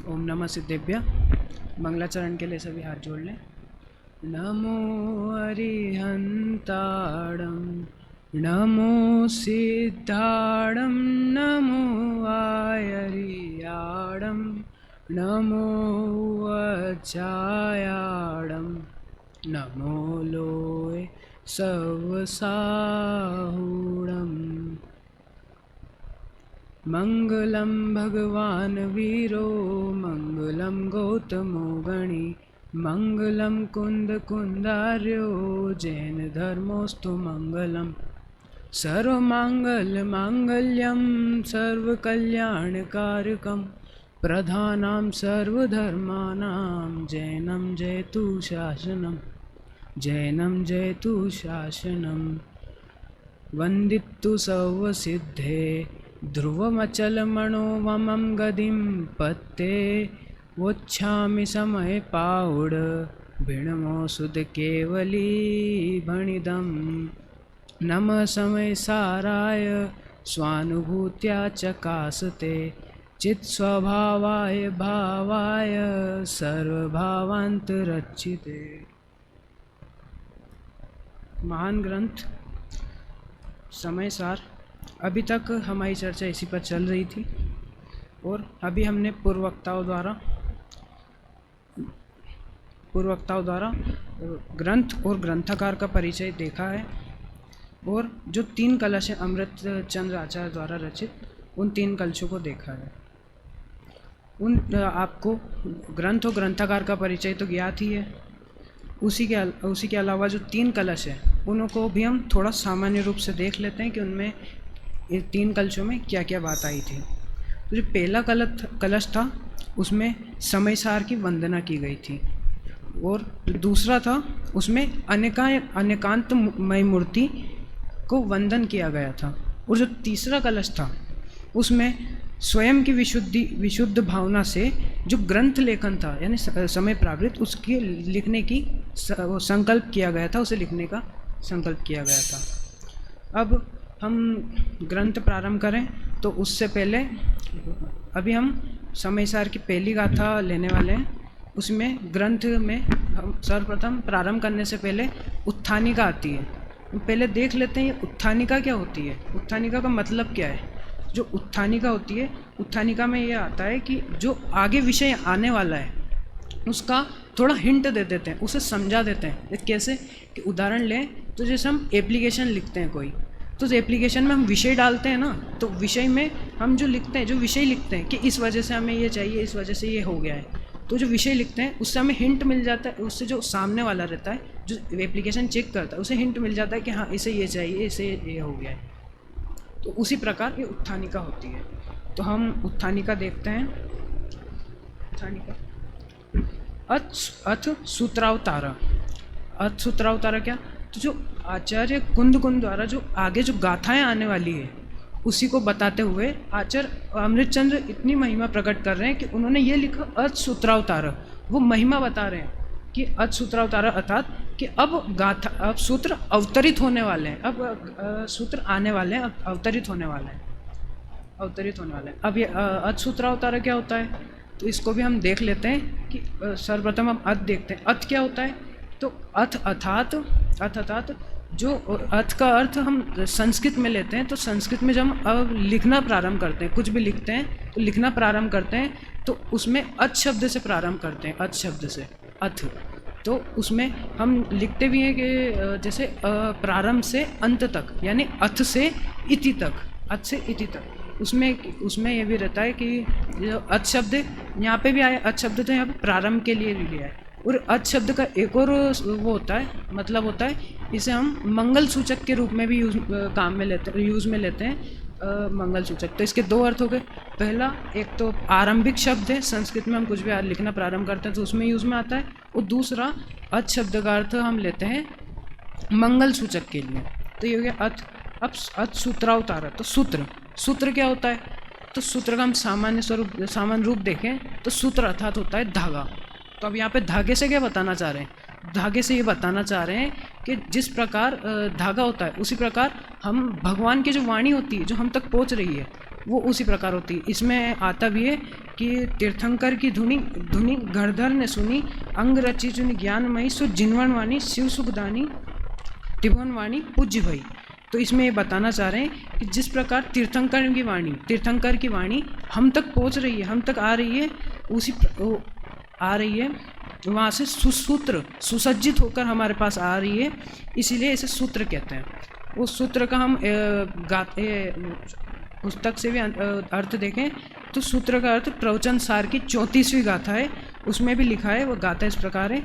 ओम नमः सिद्धेभ्य। मंगलाचरण के लिए सभी हाथ जोड़ लें। नमो अरिहंताणं नमो सिद्धाणं नमो आयरियाणं नमो वज्रायाणं नमो लोय सवसाहूणम्। मंगलम भगवान वीरो मंगलम गौतमो गणी मंगलम कुंद कुंदार्यो जैन धर्मोस्तु मंगलम। सर्वमांगल्य मांगल्यम सर्वकल्याणकारकम प्रधानां सर्वधर्मानां जैनं जयतु शासनम जैनं जयतु शासनम। वंदितु सर्वसिद्धे ध्रुवमचलमणोवमं गदिं पत्ते वोच्छामि समय पाउड भिणमो सुध केवली भणिदं। नमः समय साराय स्वानुभूत्या चकासते चित्स्वभावाय भावाय सर्वभावांतरचिते। महान ग्रंथ समय सार। अभी तक हमारी चर्चा इसी पर चल रही थी और अभी हमने पूर्ववक्ताओं द्वारा ग्रंथ और ग्रंथकार का परिचय देखा है और जो 3 कलश हैं अमृत चंद्र आचार्य द्वारा रचित, उन 3 कलशों को देखा है। आपको ग्रंथ और ग्रंथकार का परिचय तो ज्ञात ही है। उसी के अलावा जो 3 कलश हैं उनको भी हम थोड़ा सामान्य रूप से देख लेते हैं कि उनमें ये 3 कलशों में क्या क्या बात आई थी। तो जो पहला कलश था उसमें समय सार की वंदना की गई थी और जो दूसरा था उसमें अनेकांतमय मूर्ति को वंदन किया गया था और जो तीसरा कलश था उसमें स्वयं की विशुद्ध भावना से जो ग्रंथ लेखन था यानी समय प्रावृत उसके लिखने की संकल्प किया गया था, उसे लिखने का संकल्प किया गया था। अब हम ग्रंथ प्रारंभ करें तो उससे पहले अभी हम समय सार की पहली गाथा लेने वाले हैं। उसमें ग्रंथ में हम सर्वप्रथम प्रारंभ करने से पहले उत्थानिका आती है। पहले देख लेते हैं ये उत्थानिका क्या होती है, उत्थानिका का मतलब क्या है। जो उत्थानिका होती है, उत्थानिका में ये आता है कि जो आगे विषय आने वाला है उसका थोड़ा हिंट दे देते हैं, उसे समझा देते हैं। कैसे कि उदाहरण लें तो जैसे हम एप्लीकेशन लिखते हैं कोई, तो उस एप्लीकेशन में हम विषय डालते हैं ना, तो विषय में हम जो लिखते हैं, जो विषय लिखते हैं कि इस वजह से हमें ये चाहिए, इस वजह से ये हो गया है, तो जो विषय लिखते हैं उससे हमें हिंट मिल जाता है। उससे जो सामने वाला रहता है, जो एप्लीकेशन चेक करता है, उसे हिंट मिल जाता है कि हाँ इसे ये चाहिए, इसे ये हो गया है। तो उसी प्रकार ये उत्थानिका होती है। तो हम उत्थानिका देखते हैं। उत्थानिका अथ सूत्रावतारा। अथ सूत्रावतारा क्या, तो जो आचार्य कुंद द्वारा जो आगे जो गाथाएं आने वाली है उसी को बताते हुए आचार्य अमृतचंद्र इतनी महिमा प्रकट कर रहे हैं कि उन्होंने ये लिखा अथ सूत्रावतारा। वो महिमा बता रहे हैं कि अथ सूत्रावतारा अर्थात कि अब सूत्र अवतरित होने वाले हैं, अब सूत्र आने वाले हैं, अवतरित होने वाले हैं। अब ये अथ सूत्रावतारा क्या होता है, तो इसको भी हम देख लेते हैं कि सर्वप्रथम हम अथ देखते हैं। अथ क्या होता है, तो अथ अर्थात जो अर्थ का अर्थ हम संस्कृत में लेते हैं। तो संस्कृत में जब हम अब लिखना प्रारंभ करते हैं, कुछ भी लिखते हैं तो लिखना प्रारंभ करते हैं तो उसमें अथ शब्द से प्रारंभ करते हैं, अथ शब्द से अथ। तो उसमें हम लिखते भी हैं कि जैसे प्रारंभ से अंत तक, यानी अथ से इति तक, अथ से इति तक। उसमें ये भी रहता है कि जो अथ शब्द यहाँ पे भी आया, अथ शब्द तो यहाँ पे प्रारंभ के लिए भी लिया है। और अथ शब्द का एक और वो होता है, मतलब होता है, इसे हम मंगल सूचक के रूप में भी यूज़ में लेते हैं मंगल सूचक। तो इसके 2 अर्थ हो गए। पहला, एक तो आरंभिक शब्द है, संस्कृत में हम कुछ भी लिखना प्रारंभ करते हैं तो उसमें यूज़ में आता है। और दूसरा, अथ शब्द का अर्थ हम लेते हैं मंगल सूचक के लिए। तो ये हो गया अथ। अब अथ सूत्रावतारा, तो सूत्र क्या होता है, तो सूत्र का हम सामान्य रूप देखें तो सूत्र अर्थात होता है धागा। तो अब यहाँ पे धागे से क्या बताना चाह रहे हैं, धागे से ये बताना चाह रहे हैं कि जिस प्रकार धागा होता है उसी प्रकार हम भगवान की जो वाणी होती है जो हम तक पहुँच रही है वो उसी प्रकार होती है। इसमें आता भी है कि तीर्थंकर की धुनी धुनी गढ़धर ने सुनी, अंग रची चुनी ज्ञानमयी, सो जिनवन वाणी शिव सुखदानी, त्रिभुवन वाणी पूज्य भई। तो इसमें ये बताना चाह रहे हैं कि जिस प्रकार तीर्थंकर की वाणी हम तक पहुंच रही है, हम तक आ रही है, आ रही है वहाँ से सुसूत्र सुसज्जित होकर हमारे पास आ रही है, इसीलिए इसे सूत्र कहते हैं। उस सूत्र का हम पुस्तक से भी अर्थ देखें तो सूत्र का अर्थ प्रवचन सार की 34वीं गाथा है, उसमें भी लिखा है। वो गाथा इस प्रकार है,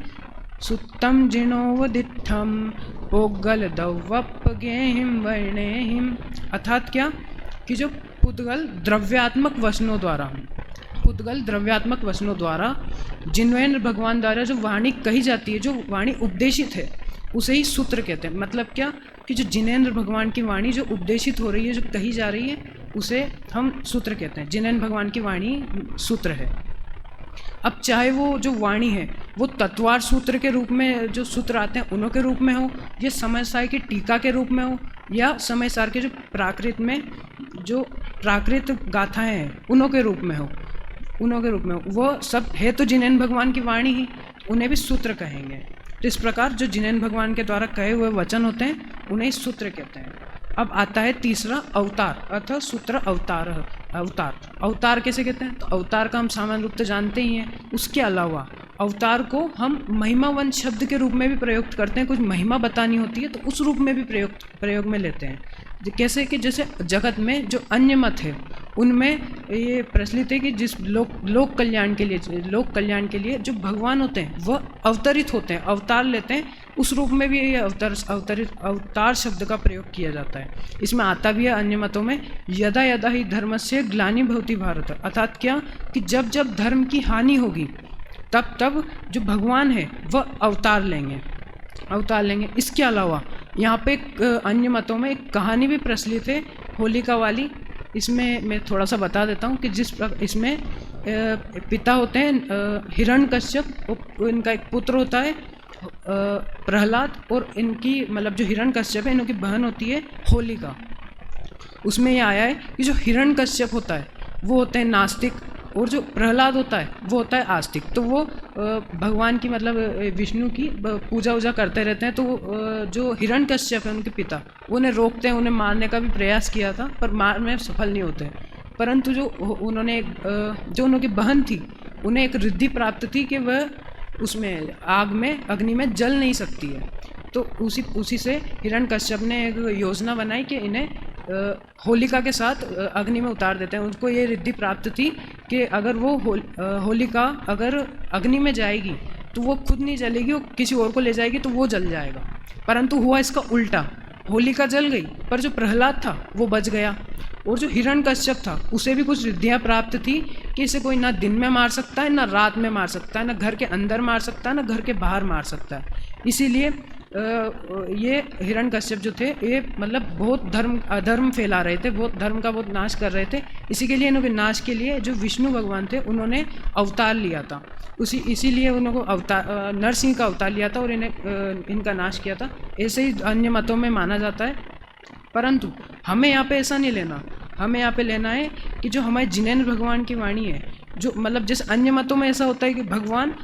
सुत्तम जिनोवदिठम पोगल दवप्गेहिम वर्णेहिम। अर्थात क्या कि जो पुद्गल द्रव्यात्मक वचनों द्वारा जिनवेंद्र भगवान द्वारा जो वाणी कही जाती है, जो वाणी उपदेशित है, उसे ही सूत्र कहते हैं। मतलब क्या कि जो जिनेंद्र भगवान की वाणी जो उपदेशित हो रही है, जो कही जा रही है, उसे हम सूत्र कहते हैं। जिनेंद्र भगवान की वाणी सूत्र है। अब चाहे वो जो वाणी है वो तत्वार सूत्र के रूप में जो सूत्र आते हैं उन्हों के रूप में हो, या समय सार की टीका के रूप में हो, या समय सार के जो प्राकृत गाथाएं हैं उन्हों के रूप में हो, वो सब है तो जिनेंद्र भगवान की वाणी ही, उन्हें भी सूत्र कहेंगे। तो इस प्रकार जो जिनेंद्र भगवान के द्वारा कहे हुए वचन होते हैं उन्हें सूत्र कहते हैं। अब आता है तीसरा अवतार, अर्थात सूत्र अवतार कैसे कहते हैं? तो अवतार का हम सामान्य रूप से जानते ही हैं। उसके अलावा अवतार को हम महिमावंत शब्द के रूप में भी प्रयोग करते हैं। कुछ महिमा बतानी होती है तो उस रूप में भी प्रयोग में लेते हैं। कैसे कि जैसे जगत में जो अन्य मत है उनमें ये प्रचलित है कि जिस लोक कल्याण के लिए जो भगवान होते हैं वह अवतरित होते हैं, अवतार लेते हैं, उस रूप में भी ये अवतार शब्द का प्रयोग किया जाता है। इसमें आता भी है अन्य मतों में, यदा यदा ही धर्मस्य ग्लानि भवति भारत। अर्थात क्या कि जब जब धर्म की हानि होगी तब तब जो भगवान है वह अवतार लेंगे। इसके अलावा यहाँ पे अन्य मतों में एक कहानी भी प्रचलित है होलिका वाली। इसमें मैं थोड़ा सा बता देता हूँ कि इसमें पिता होते हैं हिरण्यकश्यप, इनका एक पुत्र होता है प्रहलाद, और इनकी मतलब जो हिरण्यकश्यप है इनकी बहन होती है होलिका। उसमें यह आया है कि जो हिरण्यकश्यप होता है वो होते हैं नास्तिक, और जो प्रहलाद होता है वो होता है आस्तिक। तो वो भगवान की मतलब विष्णु की पूजा वूजा करते रहते हैं। तो जो हिरण्यकश्यप है उनके पिता उन्हें रोकते हैं, उन्हें मारने का भी प्रयास किया था पर मार में सफल नहीं होते। परंतु जो उनकी बहन थी उन्हें एक रिद्धि प्राप्त थी कि वह उसमें अग्नि में जल नहीं सकती है। तो उसी से हिरण्यकश्यप ने एक योजना बनाई कि इन्हें होलिका के साथ अग्नि में उतार देते हैं। उनको ये रिद्धि प्राप्त थी कि अगर वो होलिका अगर अग्नि में जाएगी तो वो खुद नहीं जलेगी, वो किसी और को ले जाएगी तो वो जल जाएगा। परंतु हुआ इसका उल्टा, होलिका जल गई पर जो प्रहलाद था वो बच गया, और जो हिरण्यकश्यप था उसे भी कुछ रिद्धियाँ प्राप्त थी कि इसे कोई ना दिन में मार सकता है, ना रात में मार सकता है, ना घर के अंदर मार सकता है, ना घर के बाहर मार सकता है। इसीलिए ये हिरण्यकश्यप जो थे ये मतलब बहुत अधर्म फैला रहे थे, बहुत नाश कर रहे थे। इसी के लिए इनके नाश के लिए जो विष्णु भगवान थे उन्होंने अवतार लिया था। इसीलिए उनको नरसिंह का अवतार लिया था और इनका नाश किया था। ऐसे ही अन्य मतों में माना जाता है। परंतु हमें यहाँ पे ऐसा नहीं लेना, हमें यहाँ पे लेना है कि जो हमारे जिनेंद्र भगवान की वाणी है, जो मतलब जैसे अन्य मतों में ऐसा होता है कि भगवान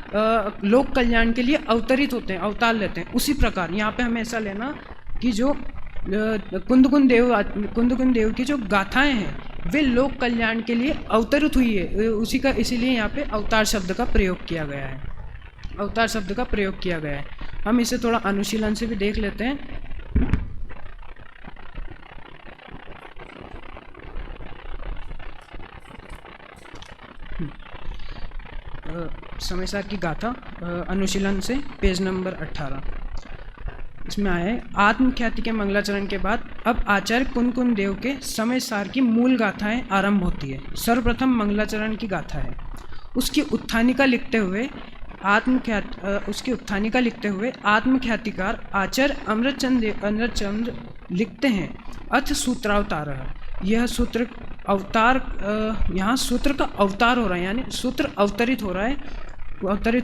लोक कल्याण के लिए अवतरित होते हैं, अवतार लेते हैं, उसी प्रकार यहाँ पे हमें ऐसा लेना कि जो कुंदकुंद देव की जो गाथाएं हैं वे लोक कल्याण के लिए अवतरित हुई है, उसी का इसीलिए यहाँ पे अवतार शब्द का प्रयोग किया गया है। हम इसे थोड़ा अनुशीलन से भी देख लेते हैं। समय सार की गाथा अनुशीलन से पेज नंबर 18। इसमें आया है, आत्मख्याति के मंगलाचरण के बाद अब आचार्य कुंदकुंद देव के समय सार की मूल गाथाएं आरंभ होती है। सर्वप्रथम मंगलाचरण की गाथा है। उसकी उत्थानिका लिखते हुए आत्मख्यातिकार आचार्य अमृतचंद्र लिखते हैं, अथ सूत्रावतार। यह सूत्र अवतार, यहाँ सूत्र का अवतार हो रहा है, यानी सूत्र अवतरित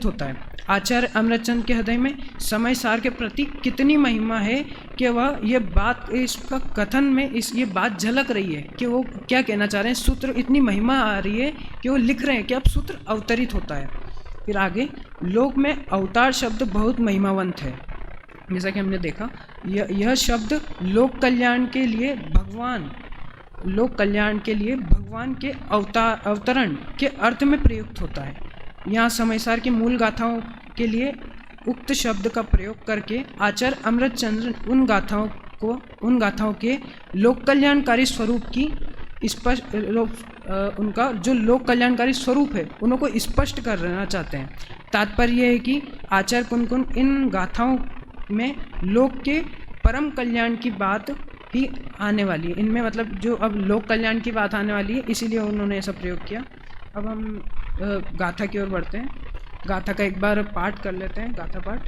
होता है। आचार्य अमृतचंद के हृदय में समय सार के प्रति कितनी महिमा है कि वह ये बात, इसका कथन में ये बात झलक रही है कि वो क्या कहना चाह रहे हैं। सूत्र इतनी महिमा आ रही है कि वो लिख रहे हैं कि अब सूत्र अवतरित होता है। फिर आगे, लोक में अवतार शब्द बहुत महिमावंत है। जैसा कि हमने देखा, यह शब्द लोक कल्याण के लिए भगवान के अवतरण के अर्थ में प्रयुक्त होता है। यहाँ समयसार की मूल गाथाओं के लिए उक्त शब्द का प्रयोग करके आचार्य अमृतचंद्र उन गाथाओं के लोक कल्याणकारी स्वरूप की स्पष्ट उनका जो लोक कल्याणकारी स्वरूप है उनको स्पष्ट करना चाहते हैं। तात्पर्य यह है कि आचार्य कुनकुन इन गाथाओं में लोक के परम कल्याण की बात ही आने वाली है। इनमें मतलब जो अब लोक कल्याण की बात आने वाली है, इसीलिए उन्होंने ऐसा प्रयोग किया। अब हम गाथा की ओर बढ़ते हैं। गाथा का एक बार पाठ कर लेते हैं। गाथा पाठ।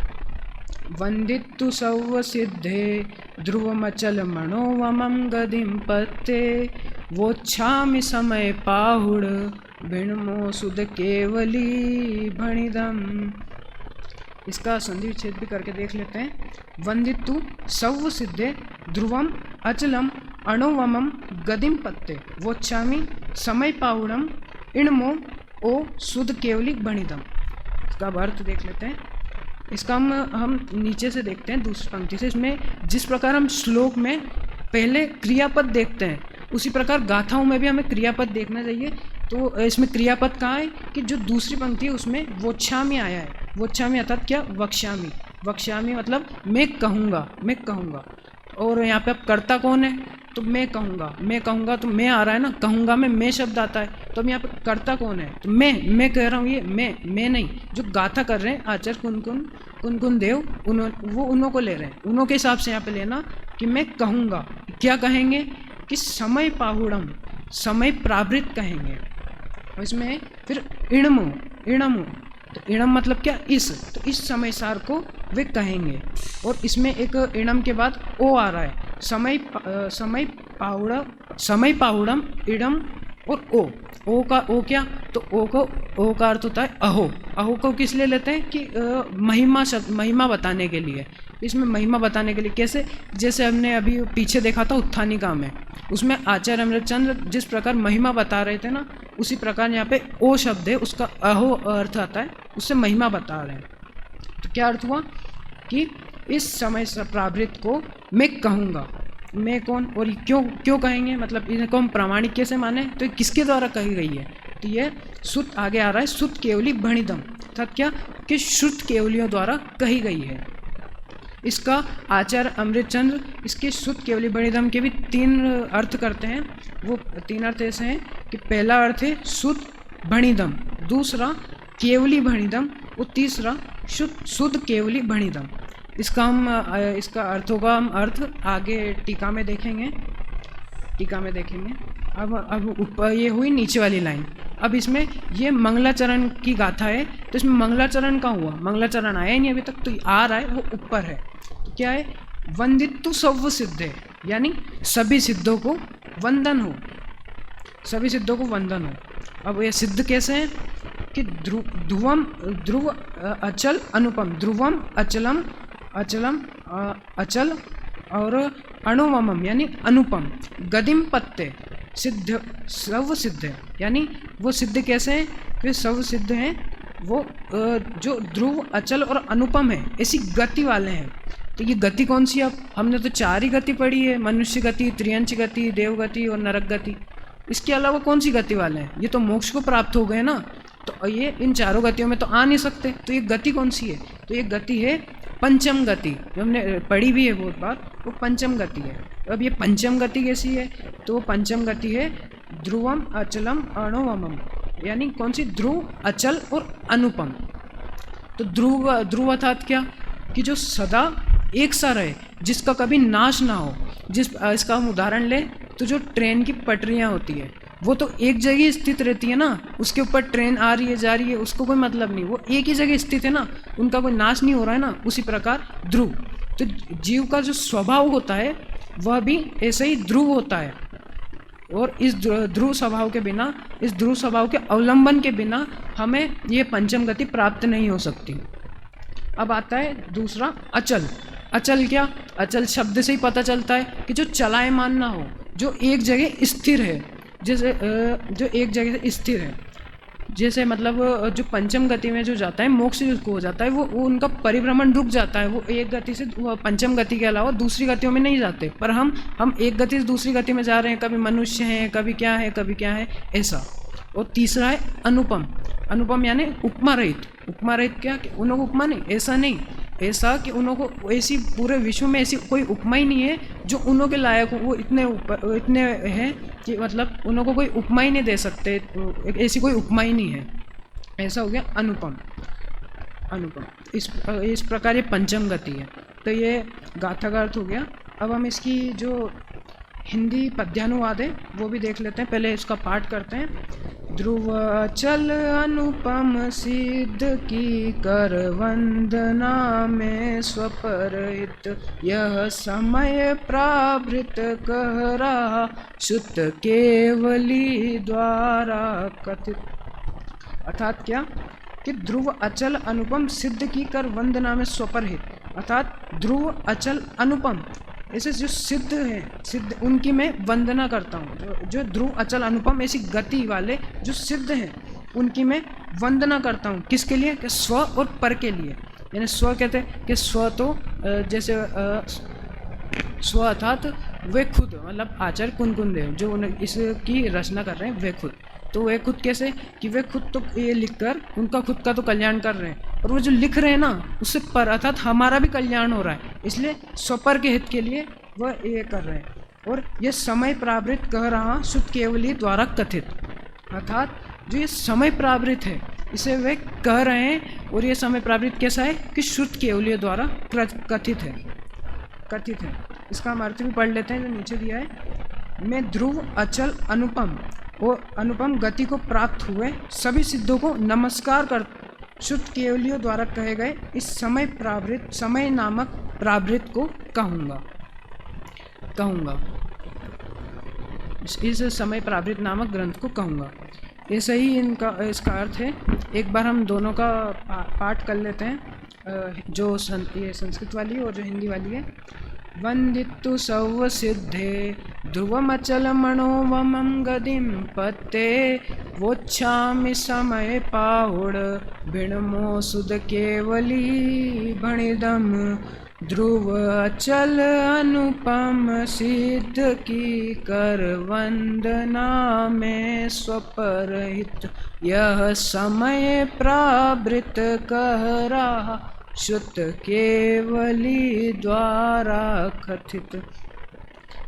वंदितु सौव सिद्धे ध्रुवमचल मनोवमं गदिं पत्ते वोच्छामि समय पाहुड़ भिन्मो सुध केवली भणिदम। इसका संधि विच्छेद भी करके देख लेते हैं। वंदितु सौव सिद्धे ध्रुवम अचलम अणुवमम गदिम पत्ते वोच्छामि समय पाहुड़म इणमो ओ सुध केवली भणिदम। इसका अर्थ देख लेते हैं। इसका हम नीचे से देखते हैं दूसरी पंक्ति से। इसमें जिस प्रकार हम श्लोक में पहले क्रियापद देखते हैं, उसी प्रकार गाथाओं में भी हमें क्रियापद देखना चाहिए। तो इसमें क्रियापद कहाँ है कि जो दूसरी पंक्ति है उसमें वोच्छामि आया है। वोच्छामि अर्थात क्या? वक्ष्यामि। वक्ष्यामि मतलब मैं कहूँगा। और यहाँ पे अब कर्ता कौन है? तो मैं कहूँगा तो मैं आ रहा है ना, कहूँगा में मैं शब्द आता है। तो अब यहाँ पे कर्ता कौन है? तो मैं कह रहा हूँ, ये मैं नहीं। जो गाथा कर रहे हैं आचार्य कुनकुन देव, वो उन्हों को ले रहे हैं। उन्हों के हिसाब से यहाँ पे लेना कि मैं कहूँगा। क्या कहेंगे? कि समय पाहुड़म, समय प्रावृत कहेंगे। और इसमें फिर इणमो, तो इणम मतलब क्या? तो इस समय सार को वे कहेंगे। और इसमें एक इणम के बाद ओ आ रहा है। समय पाहुड़म इणम और ओ का ओ क्या? तो ओ का अर्थ होता है अहो को किस लिए लेते हैं? कि महिमा बताने के लिए। इसमें महिमा बताने के लिए कैसे? जैसे हमने अभी पीछे देखा था उत्थानिका में, उसमें आचार्य अमृतचंद्र जिस प्रकार महिमा बता रहे थे ना, उसी प्रकार यहाँ पे ओ शब्द है, उसका अहो अर्थ आता है, उससे महिमा बता रहे हैं। तो क्या अर्थ हुआ कि इस समय प्रावृत को मैं कहूँगा। मैं कौन और क्यों कहेंगे? मतलब इनको हम प्रामाणिक कैसे माने? तो किसके द्वारा कही गई है? तो ये श्रुत आगे आ रहा है, श्रुत केवली भणिदम, अर्थात क्या? कि श्रुत केवलियों द्वारा कही गई है। इसका आचार्य अमृतचंद्र इसके श्रुत केवली भणिदम के भी 3 अर्थ करते हैं। वो 3 अर्थ ऐसे हैं कि पहला अर्थ है श्रुत भणिदम, दूसरा केवली भणिदम और तीसरा शुद्ध केवली भणिदम। इसका हम अर्थ आगे टीका में देखेंगे। अब ऊपर ये हुई नीचे वाली लाइन। अब इसमें ये मंगलाचरण की गाथा है, तो इसमें मंगलाचरण का हुआ, मंगलाचरण आया ही नहीं अभी तक, तो आ रहा है वो ऊपर है। तो क्या है? वंदितु सव्व सिद्धे, यानी सभी सिद्धों को वंदन हो, सभी सिद्धों को वंदन हो। अब ये सिद्ध कैसे हैं? कि ध्रुव अचल अनुपम, ध्रुवम अचल और अणुवमम यानी अनुपम, गदिम पत्ते सिद्ध, सर्व सिद्ध है। यानी वो सिद्ध कैसे हैं? वे सर्व सिद्ध हैं, वो जो ध्रुव अचल और अनुपम है, ऐसी गति वाले हैं। तो ये गति कौन सी? अब हमने तो 4 ही गति पढ़ी है, मनुष्य गति, त्रियंच गति, देव गति और नरक गति। इसके अलावा कौन सी गति वाले हैं? ये तो मोक्ष को प्राप्त हो गए ना, तो ये इन 4 गतियों में तो आ नहीं सकते। तो ये गति कौन सी है? तो ये गति है पंचम गति, जो हमने पढ़ी भी है बहुत बार, वो पंचम गति है। अब ये पंचम गति कैसी है? तो वो पंचम गति है ध्रुवम अचलम अणुवमम, यानी कौन सी? ध्रुव, अचल और अनुपम। तो ध्रुव अर्थात क्या? कि जो सदा एक सा रहे, जिसका कभी नाश ना हो। इसका हम उदाहरण लें तो जो ट्रेन की पटरियाँ होती है, वो तो एक जगह स्थित रहती है ना, उसके ऊपर ट्रेन आ रही है जा रही है, उसको कोई मतलब नहीं, वो एक ही जगह स्थित है ना, उनका कोई नाश नहीं हो रहा है ना। उसी प्रकार ध्रुव, तो जीव का जो स्वभाव होता है वह भी ऐसे ही ध्रुव होता है। और इस ध्रुव स्वभाव के बिना, इस ध्रुव स्वभाव के अवलंबन के बिना हमें ये पंचम गति प्राप्त नहीं हो सकती। अब आता है दूसरा अचल। अचल क्या? अचल शब्द से ही पता चलता है कि जो चलायमान ना हो, जो एक जगह स्थिर है। जैसे जो एक जगह से स्थिर है, जैसे मतलब जो पंचम गति में जो जाता है, मोक्ष जिसको हो जाता है, वो उनका परिभ्रमण रुक जाता है। वो एक गति से पंचम गति के अलावा दूसरी गतियों में नहीं जाते। पर हम एक गति से दूसरी गति में जा रहे हैं, कभी मनुष्य हैं, कभी क्या है, कभी क्या है, ऐसा। और तीसरा है अनुपम। अनुपम यानी उपमा रहित। उपमा रहित क्या? कि उन लोग उपमा नहीं, ऐसा नहीं, ऐसा कि उन लोगों को ऐसी पूरे विश्व में ऐसी कोई उपमा ही नहीं है जो उन लोगों के लायक हो। वो इतने हैं कि मतलब उन लोगों को कोई उपमा ही नहीं दे सकते, ऐसी कोई उपमा ही नहीं है। ऐसा हो गया अनुपम। अनुपम इस प्रकार ये पंचम गति है। तो ये गाथा का अर्थ हो गया। अब हम इसकी जो हिंदी पद्यानुवाद है वो भी देख लेते हैं। पहले इसका पाठ करते हैं। ध्रुव अचल अनुपम सिद्ध की कर वंदना में स्वपरहित, यह समय प्रावृत कह रहा शुद्ध केवली द्वारा कथित। अर्थात क्या? कि ध्रुव अचल अनुपम सिद्ध की कर वंदना में स्वपरहित। अर्थात ध्रुव अचल अनुपम ऐसे जो सिद्ध हैं, सिद्ध उनकी मैं वंदना करता हूँ। जो ध्रुव अचल अनुपम ऐसी गति वाले जो सिद्ध हैं उनकी मैं वंदना करता हूँ। किसके लिए? कि स्व और पर के लिए। यानी स्व कहते हैं कि स्व तो जैसे स्व अर्थात वे खुद, मतलब आचार्य कुनकुन देव जो इसकी रचना कर रहे हैं वे खुद। तो वे खुद कैसे? कि वे खुद तो ये लिखकर उनका खुद का तो कल्याण कर रहे हैं, और वो जो लिख रहे हैं ना उससे पर अर्थात हमारा भी कल्याण हो रहा है, इसलिए स्वपर के हित के लिए वह ये कर रहे हैं। और ये समय प्रावृत कह रहा शुद्ध केवली द्वारा कथित। अर्थात जो ये समय प्रावृत है इसे वे कह रहे हैं। और ये समय प्रावृत कैसा है? कि शुद्ध केवली द्वारा कथित है। कथित है। इसका हम अर्थ भी पढ़ लेते हैं जो नीचे दिया है। मैं ध्रुव अचल अनुपम और अनुपम गति को प्राप्त हुए सभी सिद्धों को नमस्कार कर शुद्ध केवलियों द्वारा कहे गए इस समय प्रावृत, समय नामक प्रावृत को कहूँगा। इस समय प्रावृत नामक ग्रंथ को कहूँगा। ऐसे ही इसका अर्थ है। एक बार हम दोनों का पाठ कर लेते हैं, जो ये संस्कृत वाली है और जो हिंदी वाली है। वंदितु सव सिद्धे ध्रुवमचल मनोवमं गदिं पत्ते, वोच्छामि समय पाहुड़ भिणमो सुध केवली भणिदम। ध्रुव अचल अनुपम सिद्ध की कर वंदना में स्वपरहित, यह समय प्रावृत कह रहा शुद्ध केवली द्वारा कथित।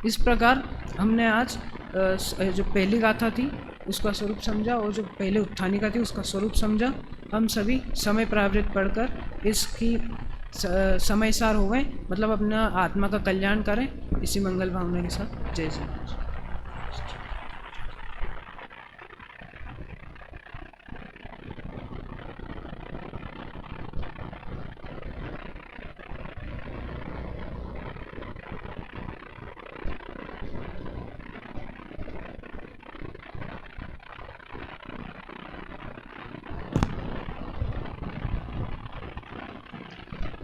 इस प्रकार हमने आज जो पहली गाथा थी उसका स्वरूप समझा, और जो पहले उत्थानिका थी उसका स्वरूप समझा। हम सभी समय प्रावृत पढ़कर इसकी समयसार हो गए, मतलब अपना आत्मा का कल्याण करें। इसी मंगल भावना के साथ जय श्री कृष्ण।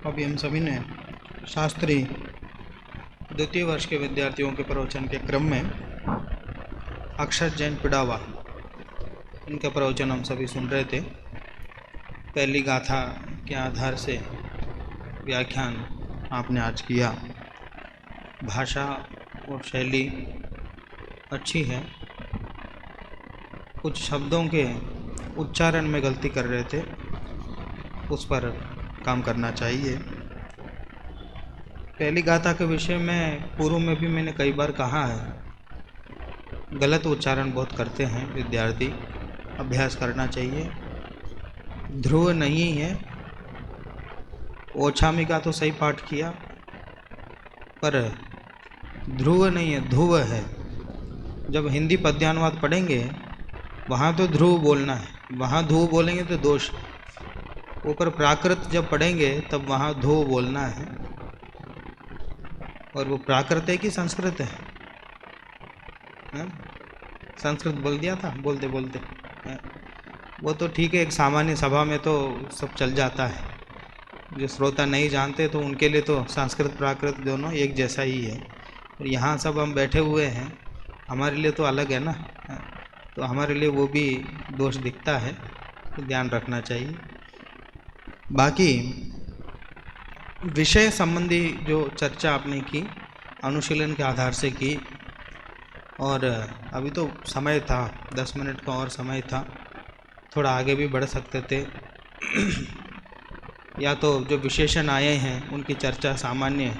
अभी हम सभी ने शास्त्री द्वितीय वर्ष के विद्यार्थियों के प्रवचन के क्रम में अक्षत जैन पिड़ावा इनका प्रवचन हम सभी सुन रहे थे। पहली गाथा के आधार से व्याख्यान आपने आज किया। भाषा और शैली अच्छी है, कुछ शब्दों के उच्चारण में गलती कर रहे थे, उस पर काम करना चाहिए। पहली गाथा के विषय में पूर्व में भी मैंने कई बार कहा है, गलत उच्चारण बहुत करते हैं विद्यार्थी, अभ्यास करना चाहिए। ध्रुव नहीं है, ओछामी का तो सही पाठ किया, पर ध्रुव नहीं है, ध्रुव है। जब हिंदी पद्यानुवाद पढ़ेंगे वहाँ तो ध्रुव बोलना है, वहाँ ध्रुव बोलेंगे तो दोष। ऊपर प्राकृत जब पढ़ेंगे तब वहाँ ध्रुव बोलना है। और वो प्राकृत है कि संस्कृत है? संस्कृत बोल दिया था बोलते बोलते। वो तो ठीक है, एक सामान्य सभा में तो सब चल जाता है, जो श्रोता नहीं जानते तो उनके लिए तो संस्कृत प्राकृत दोनों एक जैसा ही है, और यहाँ सब हम बैठे हुए हैं, हमारे लिए तो अलग है ना, तो हमारे लिए वो भी दोष दिखता है, तो ध्यान रखना चाहिए। बाकी विषय संबंधी जो चर्चा आपने की अनुशीलन के आधार से की, और अभी तो समय था 10 मिनट का और समय था, थोड़ा आगे भी बढ़ सकते थे या तो जो विशेषण आए हैं उनकी चर्चा सामान्य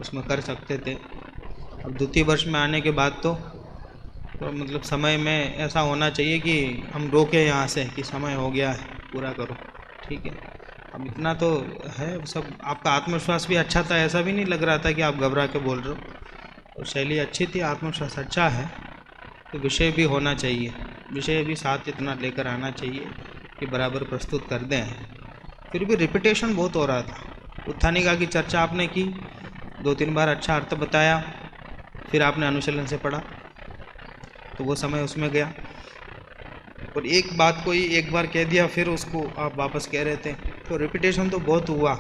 उसमें कर सकते थे। अब द्वितीय वर्ष में आने के बाद तो मतलब समय में ऐसा होना चाहिए कि हम रोके यहाँ से कि समय हो गया है, पूरा करो, ठीक है। अब इतना तो है सब। आपका आत्मविश्वास भी अच्छा था, ऐसा भी नहीं लग रहा था कि आप घबरा के बोल रहे हो, और शैली अच्छी थी, आत्मविश्वास अच्छा है, तो विषय भी होना चाहिए, विषय भी साथ इतना लेकर आना चाहिए कि बराबर प्रस्तुत कर दें। फिर भी रिपीटेशन बहुत हो रहा था। उत्थानिका की चर्चा आपने की, 2-3 बार अच्छा अर्थ बताया, फिर आपने अनुशीलन से पढ़ा, तो वो समय उसमें गया, और एक बात को ही एक बार कह दिया फिर उसको आप वापस कह रहे थे, तो रिपीटेशन तो बहुत हुआ।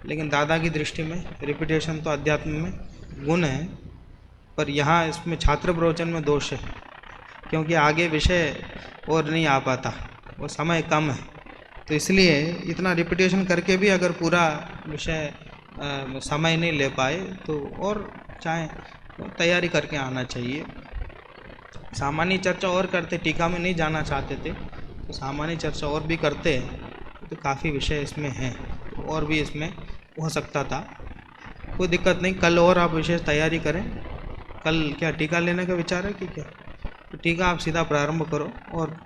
लेकिन दादा की दृष्टि में रिपीटेशन तो अध्यात्म में गुण है, पर यहाँ इसमें छात्र प्रवचन में दोष है, क्योंकि आगे विषय और नहीं आ पाता, वो समय कम है, तो इसलिए इतना रिपीटेशन करके भी अगर पूरा विषय समय नहीं ले पाए तो और चाहे तो तैयारी करके आना चाहिए। सामान्य चर्चा और करते, टीका में नहीं जाना चाहते थे तो सामान्य चर्चा और भी करते, तो काफ़ी विषय इसमें हैं, तो और भी इसमें हो सकता था, कोई दिक्कत नहीं। कल और आप विशेष तैयारी करें। कल क्या टीका लेने का विचार है कि क्या? तो टीका आप सीधा प्रारंभ करो और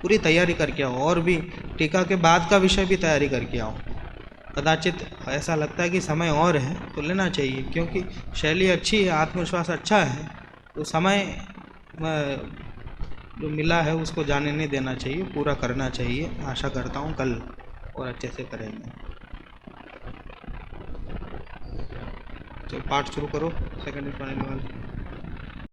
पूरी तैयारी करके आओ, और भी टीका के बाद का विषय भी तैयारी करके आओ। कदाचित ऐसा लगता है कि समय और है तो लेना चाहिए, क्योंकnahi शैली अच्छी है, आत्मविश्वास अच्छा है, तो समय जो मिला है उसको जाने नहीं देना चाहिए, पूरा करना चाहिए। आशा करता हूँ कल और अच्छे से करेंगे। तो पाठ शुरू करो सेकंड वाले।